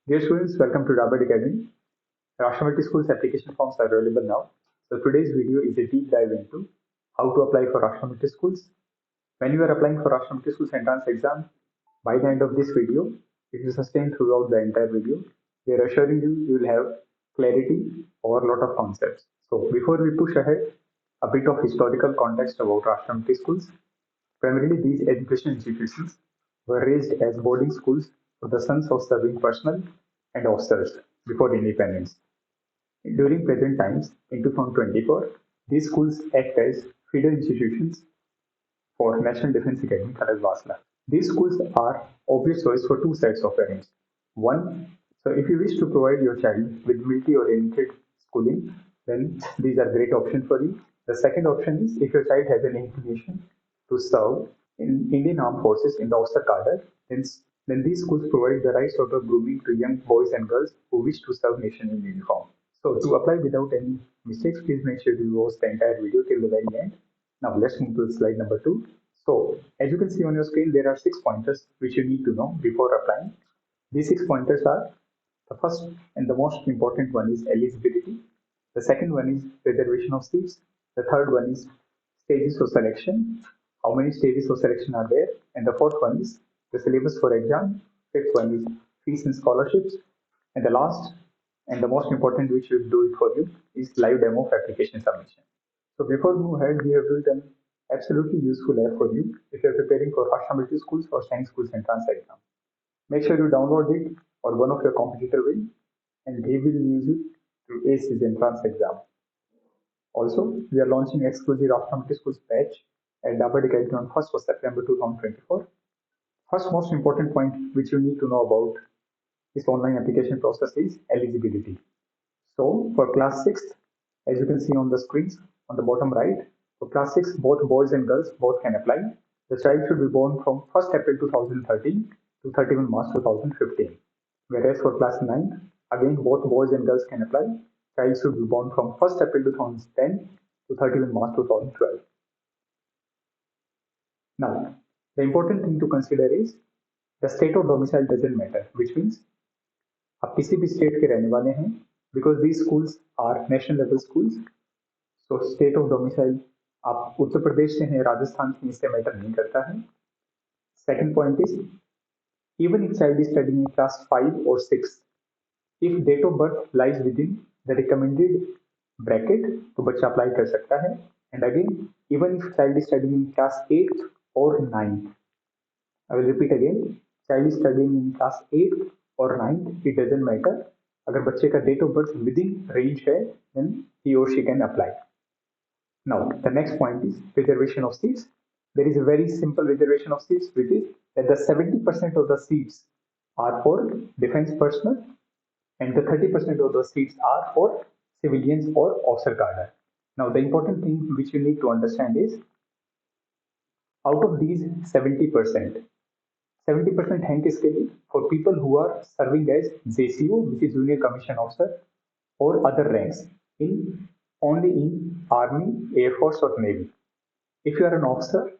Dear students, welcome to Dabad Academy. Rashtriya Military School's application forms are available now. So today's video is a deep dive into how to apply for Rashtriya Military Schools. When you are applying for Rashtriya Military School's entrance exam, by the end of this video, if you sustain throughout the entire video, we are assuring you will have clarity over a lot of concepts. So before we push ahead, a bit of historical context about Rashtriya Military Schools. Primarily, these education institutions were raised as boarding schools for the sons of serving personnel and officers before independence. During present times, in 2024, these schools act as feeder institutions for National Defence Academy, Kharagpur. These schools are obvious choice for two sets of parents. One, so if you wish to provide your child with military-oriented schooling, then these are great options for you. The second option is if your child has an inclination to serve in Indian Armed Forces in the officer cadre, then these schools provide the right sort of grooming to young boys and girls who wish to serve nation in uniform. So to apply without any mistakes, please make sure you watch the entire video till the very end. Now let's move to slide number 2. So as you can see on your screen, there are 6 pointers which you need to know before applying. These 6 pointers are: the first and the most important one is eligibility. The second one is reservation of seats. The third one is stages of selection. How many stages of selection are there? And the fourth one is the syllabus for exam. Fifth one is fees and scholarships. And the last and the most important, which will do it for you, is live demo of application submission. So before we move ahead, we have built an absolutely useful app for you if you are preparing for Rashtriya Military Schools or Science Schools entrance exam. Make sure you download it or one of your competitor will, and they will use it to ace his entrance exam. Also, we are launching exclusive Rashtriya Military Schools batch at Dabad Academy on 1st of September 2024. First most important point which you need to know about this online application process is eligibility. So for class 6th, as you can see on the screens on the bottom right, for class 6, both boys and girls both can apply. The child should be born from 1st April 2013 to 31 March 2015. Whereas for class 9, again both boys and girls can apply. Child should be born from 1st April 2010 to 31 March 2012. Now, the important thing to consider is the state of domicile doesn't matter, which means आप किसी भी state के रहने वाले हैं, because these schools are national level schools. So state of domicile आप उत्तर प्रदेश से हैं, राजस्थान से, इससे मैटर नहीं करता है. Second point is even if child is studying in class 5 or 6, if date of birth lies within the recommended bracket, तो बच्चा अप्लाई कर सकता है. And again, even if child is studying in class 8th or 9th, I will repeat again, child is studying in class 8th or 9th, it doesn't matter. अगर बच्चे का date of birth within range है, then he or she can apply. Now, the next point is reservation of seats. There is a very simple reservation of seats, which is that the 70% of the seats are for defense personnel and the 30% of the seats are for civilians or officer cadre. Now, the important thing which you need to understand is out of these 70%, 70% हैं किसके लिए? For people who are serving as JCO, which is Junior Commission Officer, or other ranks in only in Army, Air Force or Navy. If you are an officer,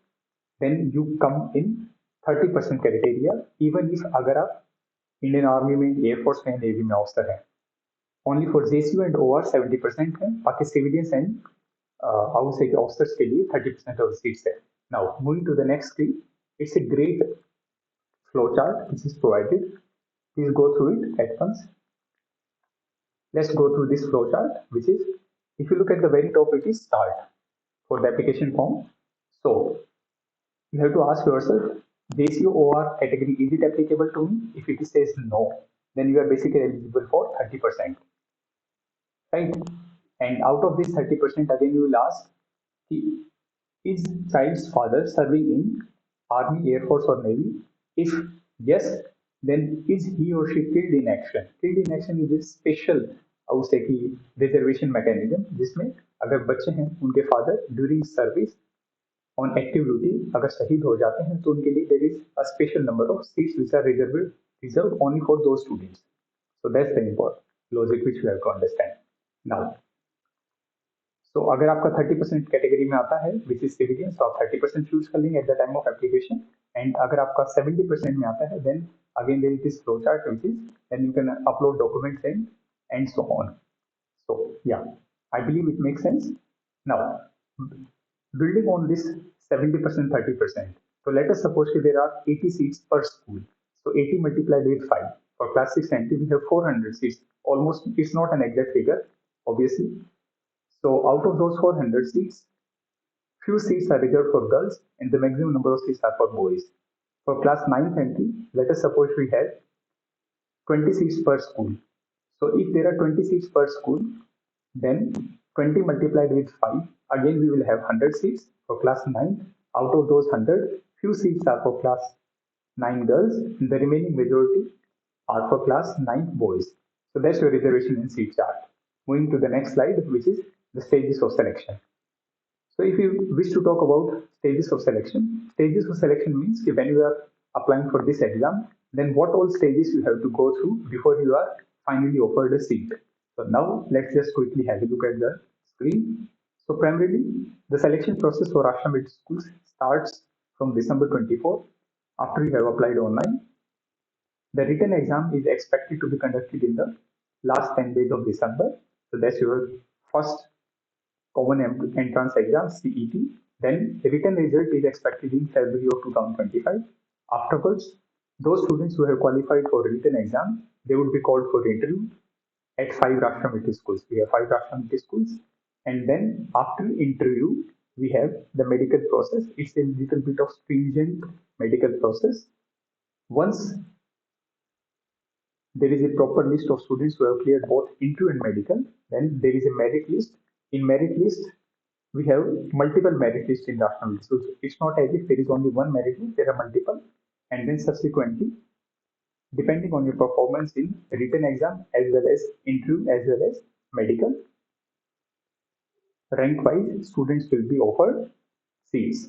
then you come in 30% criteria, even if अगर आप Indian Army में, Air Force में, Navy में officer हैं. Only for JCO and OR 70% हैं, बाकी civilians and I would say officers के लिए 30% of the seats है. Now, moving to the next screen, it's a great flowchart which is provided. Please go through it at once. Let's go through this flowchart, which is, if you look at the very top, it is start for the application form. So you have to ask yourself, JCO OR category, is it applicable to me? If it says no, then you are basically eligible for 30%, right? And out of this 30%, again you will ask, is child's father serving in Army, Air Force or Navy? If yes, then is he or she killed in action? Killed in action is a special, I would say, reservation mechanism, जिसमें अगर बच्चे हैं उनके father during service on active duty अगर शहीद हो जाते हैं तो उनके लिए there is a special number of seats which are reserved only for those students. So that's the important logic which we have to understand now. तो अगर आपका 30% कैटेगरी में आता है विच इज सिविलियन, तो आप 30% चूज कर लेंगे at the time of application. and अगर आपका 70% में आता है, then again there is this flowchart, which is then you can upload documents and so on. So yeah, I believe it makes sense. Now, building on this 70%, 30%. So let us suppose that there are 80 seats per school. So 80 multiplied with 5. For class 6 entry, we have 400 seats. Almost, it's not an exact figure, obviously. So out of those 400 seats, few seats are reserved for girls and the maximum number of seats are for boys. For class 9th entry, let us suppose we have 20 seats per school. So if there are 20 seats per school, then 20 multiplied with 5, again we will have 100 seats for class 9. Out of those 100, few seats are for class 9 girls, and the remaining majority are for class 9 boys. So that's your reservation and seat chart. Moving to the next slide, which is the stages of selection. So if you wish to talk about stages of selection means when you are applying for this exam, then what all stages you have to go through before you are finally offered a seat. So now let's just quickly have a look at the screen. So primarily, the selection process for Rashtriya Military Schools starts from December 24 after you have applied online. The written exam is expected to be conducted in the last 10 days of December. So that's your first common entrance exam CET. Then the written result is expected in February of 2025. Afterwards, those students who have qualified for written exam, they would be called for interview at 5 Rashtriya Military Schools. We have 5 Rashtriya Military Schools, and then after interview, we have the medical process. It's a little bit of stringent medical process. Once there is a proper list of students who have cleared both interview and medical, then there is a merit list. In merit list, we have multiple merit lists in Rashtriya Military Schools. It's not as if there is only one merit list, there are multiple, and then subsequently, depending on your performance in written exam as well as interview as well as medical, rank wise students will be offered seats.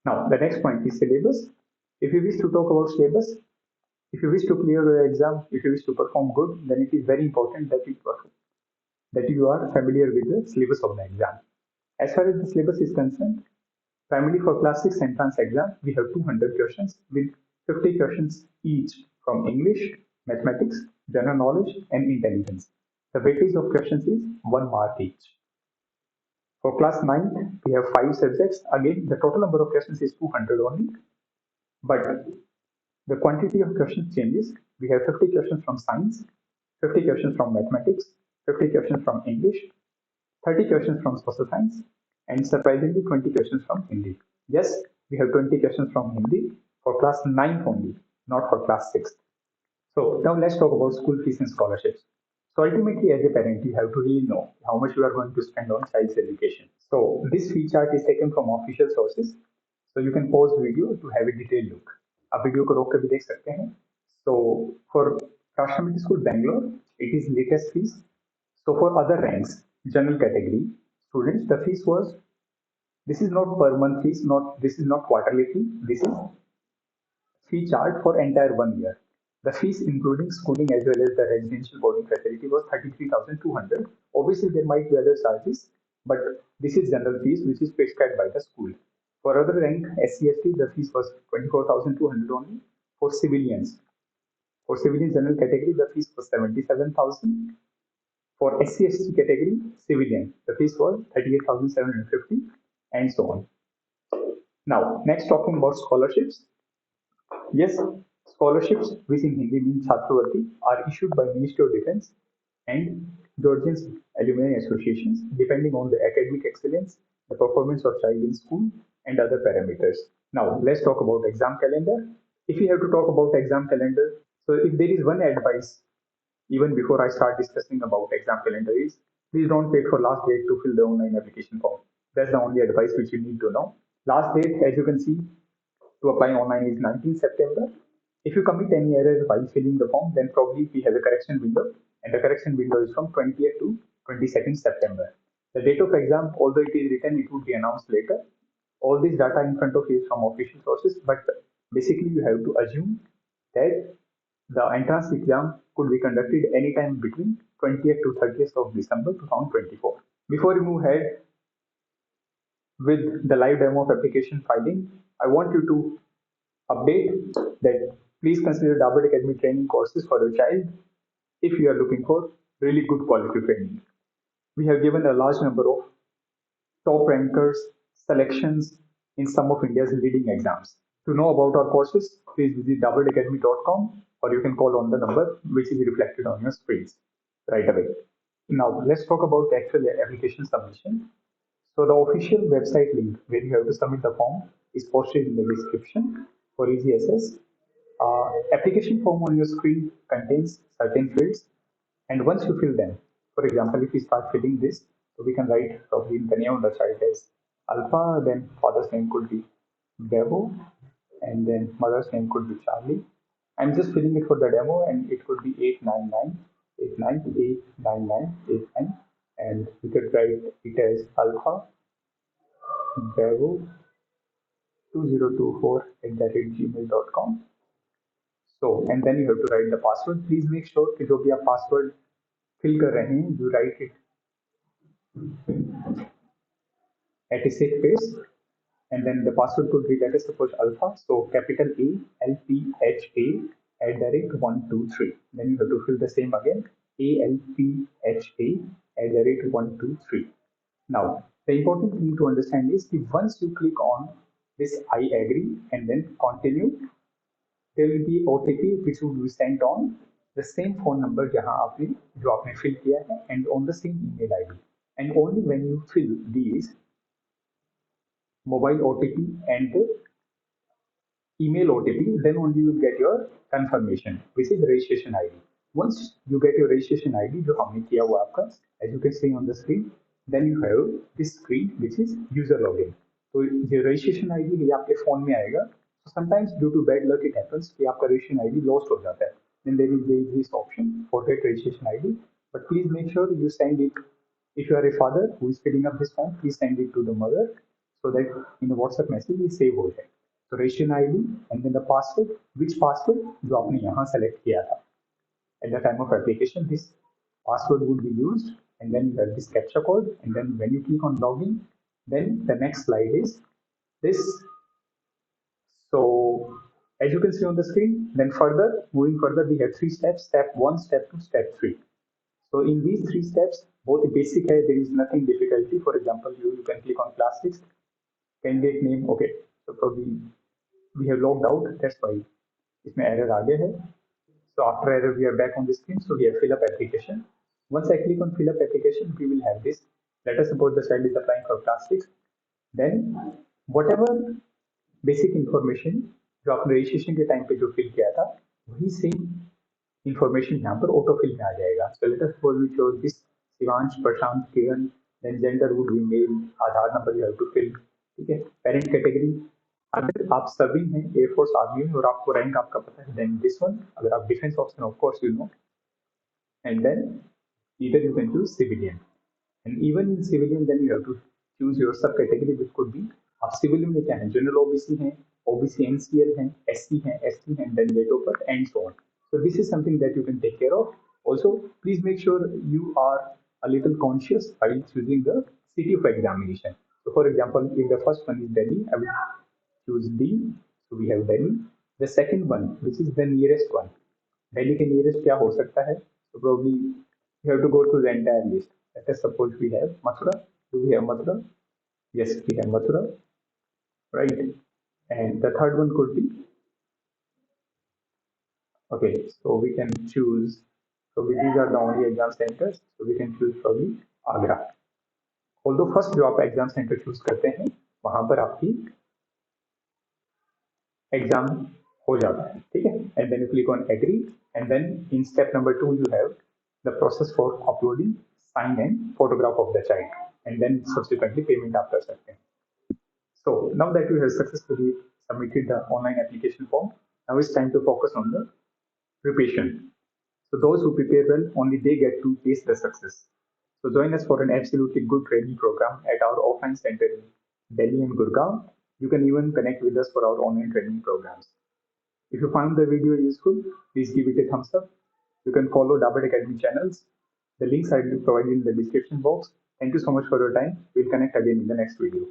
Now the next point is syllabus. If you wish to talk about syllabus, if you wish to clear your exam, if you wish to perform good, then it is very important that you are familiar with the syllabus of the exam. As far as the syllabus is concerned, primarily for class 6 entrance exam, we have 200 questions with 50 questions each from English, mathematics, general knowledge, and intelligence. The weightage of questions is 1 mark each. For class 9, we have 5 subjects. Again, the total number of questions is 200 only, but the quantity of questions changes. We have 50 questions from science, 50 questions from mathematics, 50 questions from English, 30 questions from social science, and surprisingly 20 questions from Hindi. Yes, we have 20 questions from Hindi for class 9 only, not for class 6. So now let's talk about school fees and scholarships. So ultimately, as a parent, you have to really know how much you are going to spend on child's education. So this fee chart is taken from official sources. So you can pause video to have a detailed look. आप video को रोक कर भी देख सकते हैं. So for Rashtriya Military School Bangalore, it is latest fees. So for other ranks, general category students, the fees was, this is not per month fees, this is not quarterly fee, this is fee chart for entire 1 year. The fees including schooling as well as the residential boarding facility was 33,200. Obviously there might be other charges, but this is general fees which is prescribed by the school. For other rank SC/ST, the fees was 24,200 only. For civilians, general category, the fees was 77,000. For SC/ST category civilian, the fees was 38,750, and so on. Now, next talking about scholarships. Yes, scholarships, which in Hindi means Chhatravarti, are issued by Ministry of Defence and Georgian Alumni Associations, depending on the academic excellence, the performance of child in school, and other parameters. Now, let's talk about exam calendar. If you have to talk about exam calendar, so if there is one advice, even before I start discussing about exam calendar, is please don't wait for last date to fill the online application form. That's the only advice which you need to know. Last date, as you can see, to apply online is 19th September. If you commit any error while filling the form, then probably we have a correction window, and the correction window is from 20th to 22nd September. The date of exam, although it is written, it would be announced later. All this data in front of you is from official sources, but basically you have to assume that the entrance exam could be conducted anytime between 20th to 30th of December 2024. Before we move ahead with the live demo of application filing, I want you to update that please consider Dabad Academy training courses for your child if you are looking for really good quality training. We have given a large number of top rankers selections in some of India's leading exams. To know about our courses, please visit dabadacademy.com or you can call on the number which is reflected on your screens right away. Now, let's talk about the actual application submission. So, the official website link where you have to submit the form is posted in the description for easy access. Application form on your screen contains certain fields, and once you fill them, for example, if we start filling this, so we can write probably in the name of the child as Alpha, then father's name could be Devo, and then mother's name could be Charlie. I'm just filling it for the demo, and it could be 89989889989, and we could write it as Alpha Devo 2024 @gmail.com. So, and then you have to write the password. Please make sure कि जो भी आप password fill कर रहे हैं, you write it at a safe pace, and then the password could be, let us suppose alpha, so capital ALPHA @123. Then you have to fill the same again, ALPHA @123. Now, the important thing to understand is that once you click on this I agree and then continue, there will be OTP which will be sent on the same phone number जो आपने fill किया है, and on the same email ID. And only when you fill these mobile OTP and the email OTP, then only you will get your confirmation, which is registration ID. Once you get your registration ID, जो हमने किया हुआ आपका, as you can see on the screen, then you have this screen which is user login. तो ये registration ID ये आपके phone में आएगा. So sometimes due to bad luck it happens कि आपका registration ID lost हो जाता है. Then there is this option, forget registration ID. But please make sure you send it. If you are a father who is filling up this form, please send it to the mother so that in the WhatsApp message it save हो जाए. So registration ID and then the password, which password जो आपने यहाँ select किया था. At the time of application, this password would be used, and then you have this captcha code, and then when you click on login, then the next slide is this. So as you can see on the screen, then moving further, we have 3 steps: step 1, step 2, step 3. So in these 3 steps, both basic hai, there is nothing difficulty. For example, you can click on class 6, candidate name, okay. So probably we have logged out, that's why इसमें error आ गया है. So after error, we are back on the screen. So we have fill up application. Once I click on fill up application, we will have this. Let us suppose the child is applying for class 6. Then whatever basic information जो आपने registration के time पे जो fill किया था, वही same information यहाँ पर auto fill में आ जाएगा. So let us suppose we chose this Shivansh, Prashant, Kiran. Then gender would be male. Aadhaar number you have to fill. ठीक है. Parent category. अगर आप सभी हैं एयरफोर्स आर्मी में और आपको रैंक आपका पता है, देन दिस वन. अगर आप defence option of course you know, and then either you can choose civilian, and even in civilian then you have to choose your सब category which could be. आप civilian में क्या है, general OBC हैं, OBC NCL हैं, SC हैं, ST हैं, then date of birth and so on. So this is something that you can take care of. Also, please make sure you are a little conscious while choosing the city of examination. So for example, if the first one is Delhi, I will choose D. So we have Delhi. The second one, which is the nearest one, Delhi के nearest क्या हो सकता है? So probably you have to go through the entire list. Let us suppose we have Mathura. Do we have Mathura? Yes, we have Mathura, right? And the third one could be, okay, so we can choose, so these are the only exam centers, so we can choose probably Agra. Although first जो आप exam center choose करते हैं, वहाँ पर आपकी exam हो जाता है, ठीक है. And then you click on agree, and then in step number 2 you have the process for uploading sign and photograph of the child, and then subsequently payment आप कर सकते हैं. So now that you have successfully submitted the online application form, now it's time to focus on the preparation. So those who prepare well, only they get to taste the success. So join us for an absolutely good training program at our offline center in Delhi and Gurugram. You can even connect with us for our online training programs. If you found the video useful, please give it a thumbs up. You can follow Dabad Academy channels. The links I will provide in the description box. Thank you so much for your time. We'll connect again in the next video.